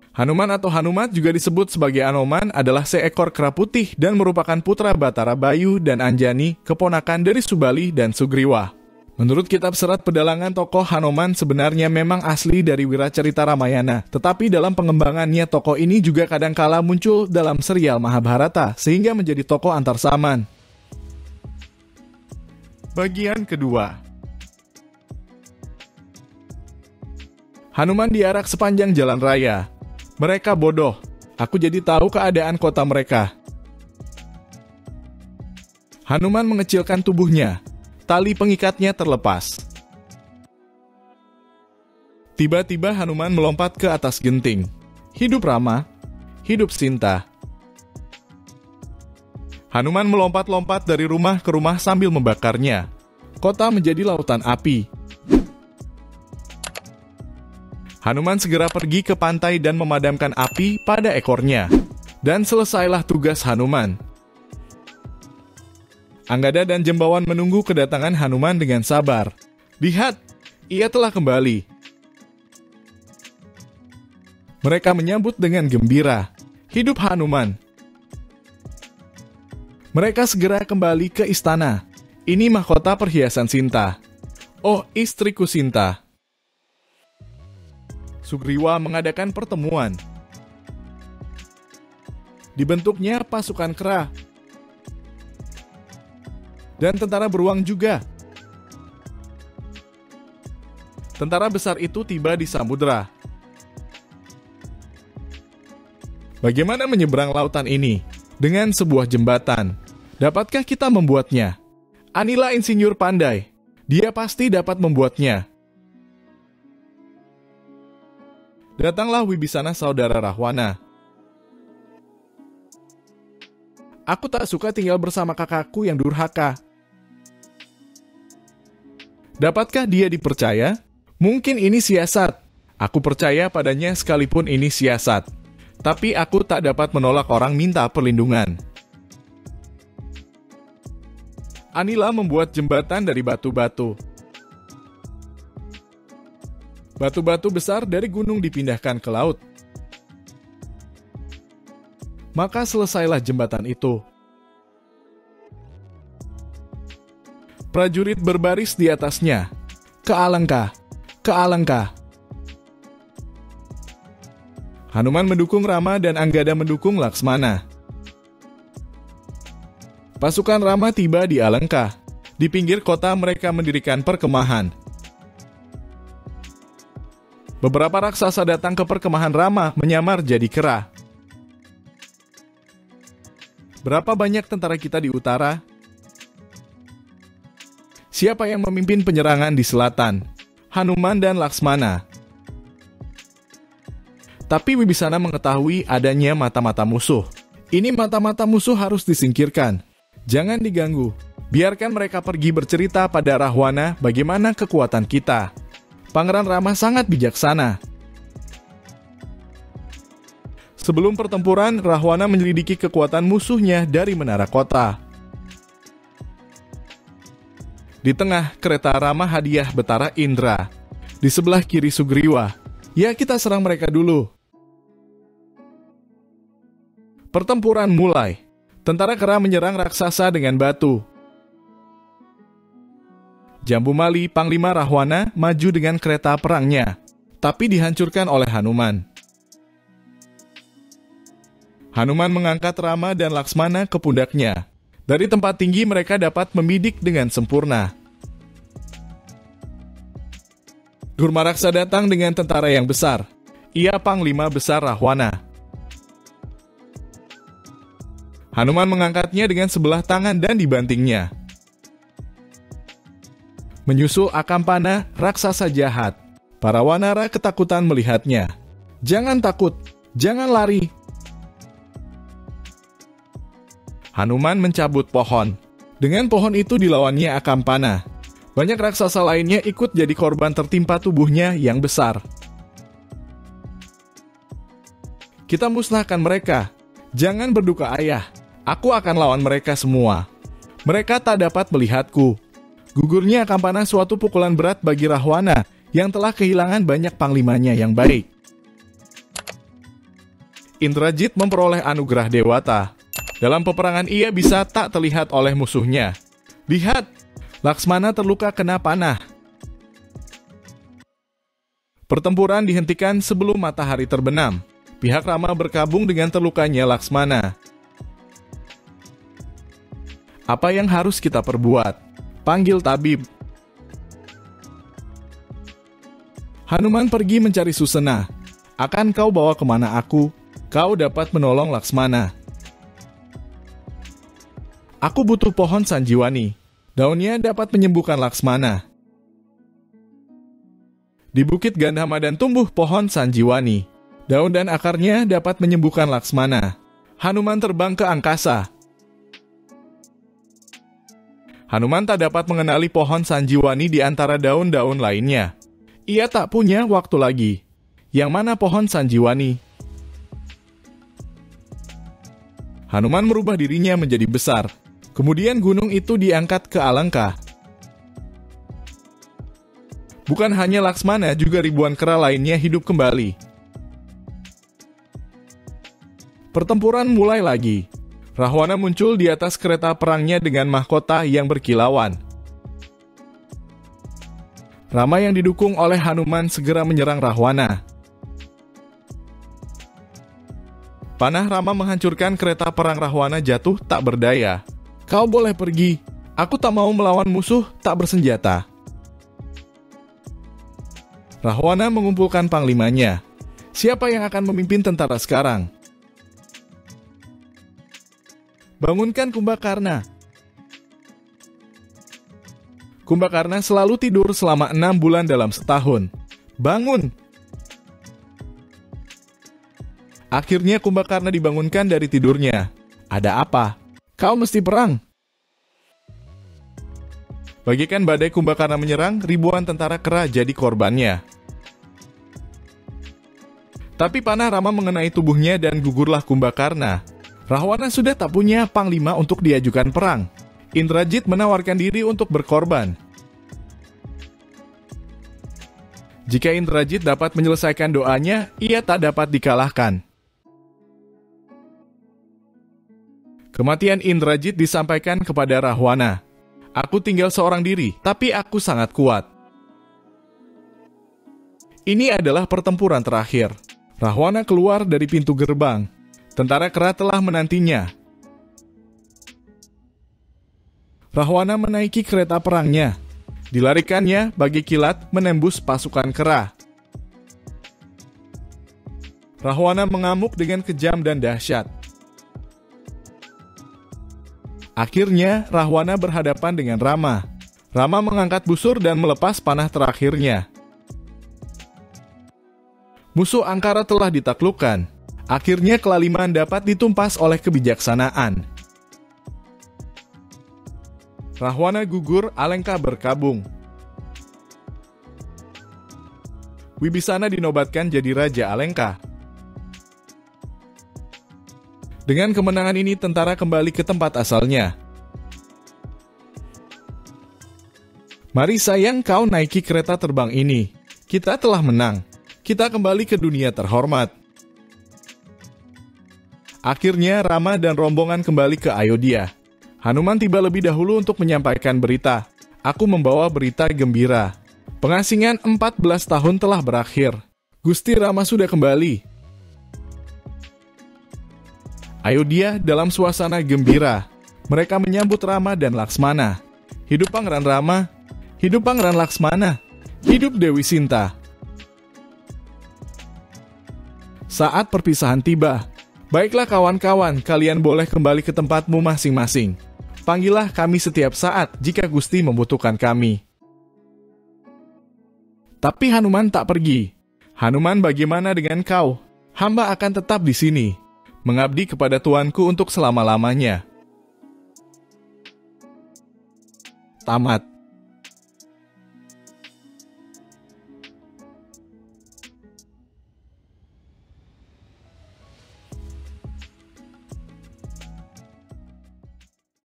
Hanuman atau Hanumat juga disebut sebagai Anoman adalah seekor kera putih dan merupakan putra Batara Bayu dan Anjani, keponakan dari Subali dan Sugriwa. Menurut kitab Serat Pedalangan, tokoh Hanuman sebenarnya memang asli dari Wiracarita Ramayana, tetapi dalam pengembangannya tokoh ini juga kadangkala muncul dalam serial Mahabharata, sehingga menjadi tokoh antar zaman. Bagian kedua. Hanuman diarak sepanjang jalan raya. Mereka bodoh. Aku jadi tahu keadaan kota mereka. Hanuman mengecilkan tubuhnya. Tali pengikatnya terlepas. Tiba-tiba Hanuman melompat ke atas genting. Hidup Rama, hidup Sinta. Hanuman melompat-lompat dari rumah ke rumah sambil membakarnya. Kota menjadi lautan api. Hanuman segera pergi ke pantai dan memadamkan api pada ekornya. Dan selesailah tugas Hanuman. Anggada dan Jembawan menunggu kedatangan Hanuman dengan sabar. Lihat, ia telah kembali. Mereka menyambut dengan gembira. Hidup Hanuman. Mereka segera kembali ke istana. Ini mahkota perhiasan Sinta. Oh, istriku Sinta. Sugriwa mengadakan pertemuan. Dibentuknya pasukan kera. Dan tentara beruang juga. Tentara besar itu tiba di samudera. Bagaimana menyeberang lautan ini? Dengan sebuah jembatan. Dapatkah kita membuatnya? Anila insinyur pandai. Dia pasti dapat membuatnya. Datanglah Wibisana saudara Rahwana. Aku tak suka tinggal bersama kakakku yang durhaka. Dapatkah dia dipercaya? Mungkin ini siasat. Aku percaya padanya sekalipun ini siasat. Tapi aku tak dapat menolak orang minta perlindungan. Anila membuat jembatan dari batu-batu. Batu-batu besar dari gunung dipindahkan ke laut. Maka selesailah jembatan itu. Prajurit berbaris di atasnya. Ke Alengka, ke Alengka. Hanuman mendukung Rama dan Anggada mendukung Laksmana. Pasukan Rama tiba di Alengka. Di pinggir kota mereka mendirikan perkemahan. Beberapa raksasa datang ke perkemahan Rama menyamar jadi kera. Berapa banyak tentara kita di utara? Siapa yang memimpin penyerangan di selatan? Hanuman dan Laksmana. Tapi Wibisana mengetahui adanya mata-mata musuh. Ini mata-mata musuh harus disingkirkan. Jangan diganggu. Biarkan mereka pergi bercerita pada Rahwana bagaimana kekuatan kita. Pangeran Rama sangat bijaksana. Sebelum pertempuran, Rahwana menyelidiki kekuatan musuhnya dari menara kota. Di tengah kereta Rama hadiah Betara Indra. Di sebelah kiri Sugriwa. Ya, kita serang mereka dulu. Pertempuran mulai. Tentara kera menyerang raksasa dengan batu. Jambumali, Panglima Rahwana, maju dengan kereta perangnya, tapi dihancurkan oleh Hanuman. Hanuman mengangkat Rama dan Laksmana ke pundaknya. Dari tempat tinggi mereka dapat membidik dengan sempurna. Durmaraksa datang dengan tentara yang besar. Ia Panglima Besar Rahwana. Hanuman mengangkatnya dengan sebelah tangan dan dibantingnya. Menyusul Akampana, raksasa jahat. Para wanara ketakutan melihatnya. Jangan takut, jangan lari. Hanuman mencabut pohon. Dengan pohon itu dilawannya Akampana. Banyak raksasa lainnya ikut jadi korban tertimpa tubuhnya yang besar. Kita musnahkan mereka. Jangan berduka ayah. Aku akan lawan mereka semua. Mereka tak dapat melihatku. Gugurnya Akampana suatu pukulan berat bagi Rahwana yang telah kehilangan banyak panglimanya yang baik. Indrajit memperoleh anugerah Dewata. Dalam peperangan ia bisa tak terlihat oleh musuhnya. Lihat, Laksmana terluka kena panah. Pertempuran dihentikan sebelum matahari terbenam. Pihak Rama berkabung dengan terlukanya Laksmana. Apa yang harus kita perbuat? Panggil tabib. Hanuman pergi mencari Susena. Akan kau bawa kemana aku? Kau dapat menolong Laksmana. Aku butuh pohon Sanjiwani. Daunnya dapat menyembuhkan Laksmana. Di Bukit Gandhamadan tumbuh pohon Sanjiwani. Daun dan akarnya dapat menyembuhkan Laksmana. Hanuman terbang ke angkasa. Hanuman tak dapat mengenali pohon Sanjiwani di antara daun-daun lainnya. Ia tak punya waktu lagi. Yang mana pohon Sanjiwani? Hanuman merubah dirinya menjadi besar. Kemudian gunung itu diangkat ke Alangka. Bukan hanya Laksmana, juga ribuan kera lainnya hidup kembali. Pertempuran mulai lagi. Rahwana muncul di atas kereta perangnya dengan mahkota yang berkilauan. Rama yang didukung oleh Hanuman segera menyerang Rahwana. Panah Rama menghancurkan kereta perang Rahwana jatuh tak berdaya. Kau boleh pergi. Aku tak mau melawan musuh tak bersenjata. Rahwana mengumpulkan panglimanya. Siapa yang akan memimpin tentara sekarang? Bangunkan Kumbakarna. Kumbakarna selalu tidur selama 6 bulan dalam setahun. Bangun! Akhirnya Kumbakarna dibangunkan dari tidurnya. Ada apa? Kau mesti perang. Bagikan badai Kumbakarna menyerang, ribuan tentara kera jadi korbannya. Tapi panah Rama mengenai tubuhnya dan gugurlah Kumbakarna. Rahwana sudah tak punya panglima untuk diajukan perang. Indrajit menawarkan diri untuk berkorban. Jika Indrajit dapat menyelesaikan doanya, ia tak dapat dikalahkan. Kematian Indrajit disampaikan kepada Rahwana. Aku tinggal seorang diri, tapi aku sangat kuat. Ini adalah pertempuran terakhir. Rahwana keluar dari pintu gerbang. Tentara kera telah menantinya. Rahwana menaiki kereta perangnya. Dilarikannya bagi kilat menembus pasukan kera. Rahwana mengamuk dengan kejam dan dahsyat. Akhirnya, Rahwana berhadapan dengan Rama. Rama mengangkat busur dan melepas panah terakhirnya. Musuh angkara telah ditaklukkan. Akhirnya kelaliman dapat ditumpas oleh kebijaksanaan. Rahwana gugur, Alengka berkabung. Wibisana dinobatkan jadi Raja Alengka. Dengan kemenangan ini, tentara kembali ke tempat asalnya. Mari sayang, kau naiki kereta terbang ini. Kita telah menang. Kita kembali ke dunia terhormat. Akhirnya Rama dan rombongan kembali ke Ayodhya. Hanuman tiba lebih dahulu untuk menyampaikan berita. Aku membawa berita gembira. Pengasingan 14 tahun telah berakhir. Gusti Rama sudah kembali. Ayodhya dalam suasana gembira. Mereka menyambut Rama dan Laksmana. Hidup Pangeran Rama, hidup Pangeran Laksmana, hidup Dewi Sinta. Saat perpisahan tiba. Baiklah kawan-kawan, kalian boleh kembali ke tempatmu masing-masing. Panggillah kami setiap saat jika Gusti membutuhkan kami. Tapi Hanuman tak pergi. Hanuman, bagaimana dengan kau? Hamba akan tetap di sini, mengabdi kepada Tuanku untuk selama-lamanya. Tamat.